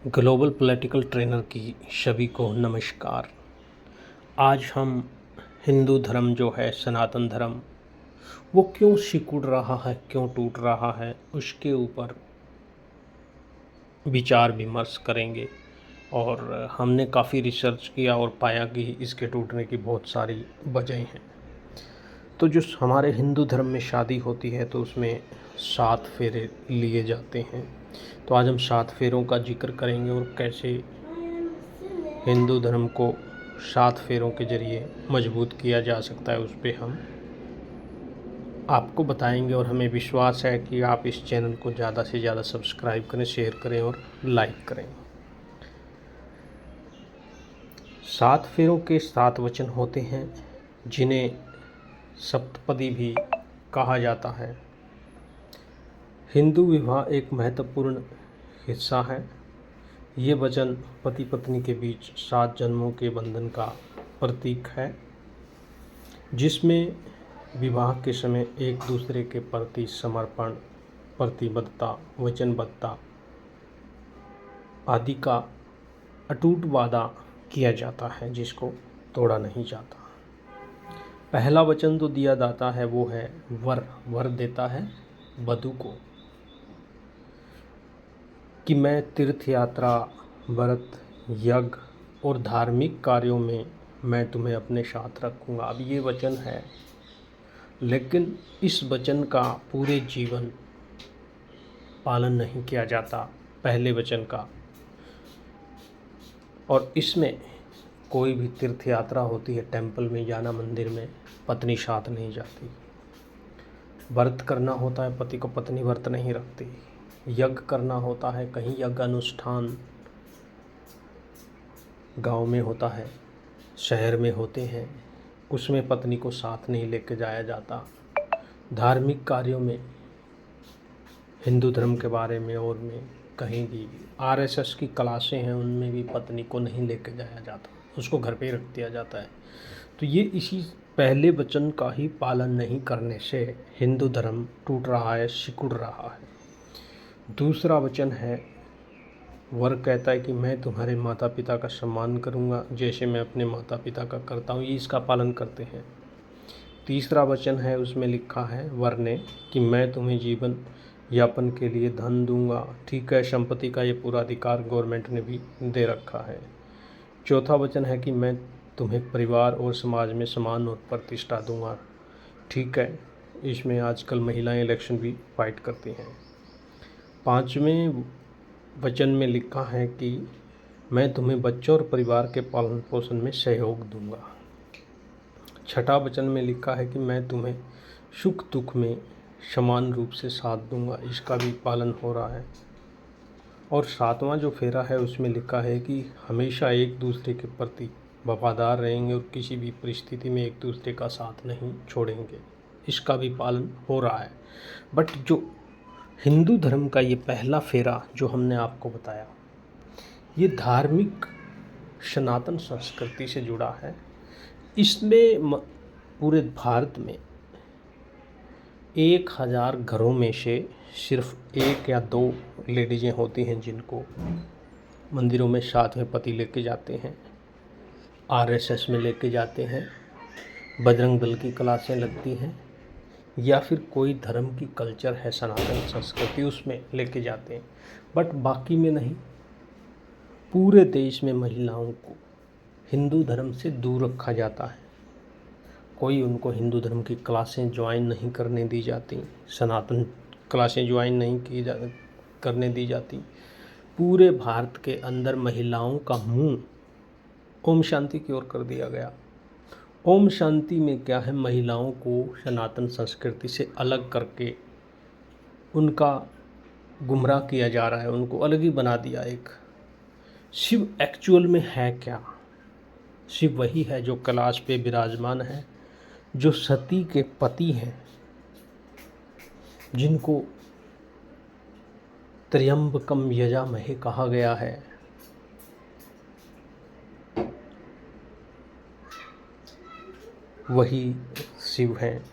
Global political trainer की सभी को नमस्कार। आज हम हिंदू धर्म जो है, सनातन धर्म, वो क्यों सिकुड़ रहा है, क्यों टूट रहा है, उसके ऊपर विचार विमर्श करेंगे। और हमने काफ़ी रिसर्च किया और पाया कि इसके टूटने की बहुत सारी वजह हैं। तो जो हमारे हिंदू धर्म में शादी होती है तो उसमें 7 फेरे लिए जाते हैं। तो आज हम 7 फेरों का जिक्र करेंगे और कैसे हिंदू धर्म को 7 फेरों के ज़रिए मजबूत किया जा सकता है, उस पे हम आपको बताएंगे। और हमें विश्वास है कि आप इस चैनल को ज़्यादा से ज़्यादा सब्सक्राइब करें, शेयर करें और लाइक करें। 7 फेरों के 7 वचन होते हैं, जिन्हें सप्तपदी भी कहा जाता है। हिंदू विवाह एक महत्वपूर्ण हिस्सा है। ये वचन पति पत्नी के बीच 7 जन्मों के बंधन का प्रतीक है, जिसमें विवाह के समय एक दूसरे के प्रति समर्पण, प्रतिबद्धता, वचनबद्धता आदि का अटूट वादा किया जाता है, जिसको तोड़ा नहीं जाता। पहला वचन तो दिया जाता है वो है वर देता है वधू को कि मैं तीर्थ यात्रा, व्रत, यज्ञ और धार्मिक कार्यों में मैं तुम्हें अपने साथ रखूँगा। अब ये वचन है, लेकिन इस वचन का पूरे जीवन पालन नहीं किया जाता, पहले वचन का। और इसमें कोई भी तीर्थ यात्रा होती है, टेंपल में जाना, मंदिर में, पत्नी साथ नहीं जाती। व्रत करना होता है, पति को पत्नी व्रत नहीं रखती। यज्ञ करना होता है, कहीं यज्ञ अनुष्ठान गांव में होता है, शहर में होते हैं, उसमें पत्नी को साथ नहीं लेके जाया जाता। धार्मिक कार्यों में, हिंदू धर्म के बारे में और में कहीं भी आरएसएस की क्लासें हैं, उनमें भी पत्नी को नहीं लेके जाया जाता, उसको घर पे ही रख दिया जाता है। तो ये इसी पहले वचन का ही पालन नहीं करने से हिंदू धर्म टूट रहा है, सिकुड़ रहा है। दूसरा वचन है, वर कहता है कि मैं तुम्हारे माता पिता का सम्मान करूंगा जैसे मैं अपने माता पिता का करता हूँ, ये इसका पालन करते हैं। तीसरा वचन है, उसमें लिखा है वर ने कि मैं तुम्हें जीवन यापन के लिए धन दूंगा। ठीक है, संपत्ति का ये पूरा अधिकार गवर्नमेंट ने भी दे रखा है। चौथा वचन है कि मैं तुम्हें परिवार और समाज में सम्मान और प्रतिष्ठा दूंगा। ठीक है, इसमें आजकल महिलाएं इलेक्शन भी फाइट करती हैं। पाँचवें वचन में लिखा है कि मैं तुम्हें बच्चों और परिवार के पालन पोषण में सहयोग दूंगा। छठा वचन में लिखा है कि मैं तुम्हें सुख दुख में समान रूप से साथ दूंगा, इसका भी पालन हो रहा है। और सातवां जो फेरा है, उसमें लिखा है कि हमेशा एक दूसरे के प्रति वफादार रहेंगे और किसी भी परिस्थिति में एक दूसरे का साथ नहीं छोड़ेंगे, इसका भी पालन हो रहा है। बट जो हिंदू धर्म का ये पहला फेरा जो हमने आपको बताया, ये धार्मिक सनातन संस्कृति से जुड़ा है। इसमें पूरे भारत में 1000 घरों में से सिर्फ 1 या 2 लेडीज़ें होती हैं जिनको मंदिरों में साथ में पति लेके जाते हैं, आरएसएस में लेके जाते हैं, बजरंग दल की क्लासें लगती हैं, या फिर कोई धर्म की कल्चर है, सनातन संस्कृति, उसमें लेके जाते हैं। बट बाकी में नहीं। पूरे देश में महिलाओं को हिंदू धर्म से दूर रखा जाता है। कोई उनको हिंदू धर्म की क्लासें ज्वाइन नहीं करने दी जाती, सनातन क्लासें ज्वाइन नहीं करने दी जाती। पूरे भारत के अंदर महिलाओं का मुंह ओम शांति की ओर कर दिया गया। ओम शांति में क्या है, महिलाओं को सनातन संस्कृति से अलग करके उनका गुमराह किया जा रहा है, उनको अलग ही बना दिया। एक शिव एक्चुअल में है क्या? शिव वही है जो कैलाश पे विराजमान है, जो सती के पति हैं, जिनको त्र्यंबकम यजामहे कहा गया है। वही शिव हैं।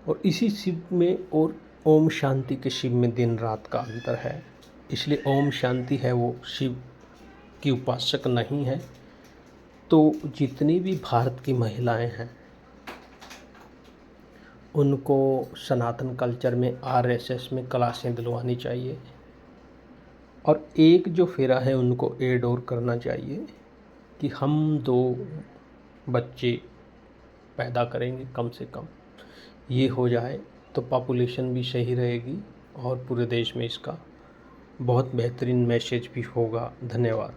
और इसी शिव में और ओम शांति के शिव में दिन रात का अंतर है। इसलिए ओम शांति है वो शिव की उपासक नहीं है। तो जितनी भी भारत की महिलाएं हैं उनको सनातन कल्चर में आरएसएस में क्लासें दिलवानी चाहिए और एक जो फेरा है उनको एड और करना चाहिए कि हम 2 बच्चे पैदा करेंगे कम से कम। ये हो जाए तो पॉपुलेशन भी सही रहेगी और पूरे देश में इसका बहुत बेहतरीन मैसेज भी होगा। धन्यवाद।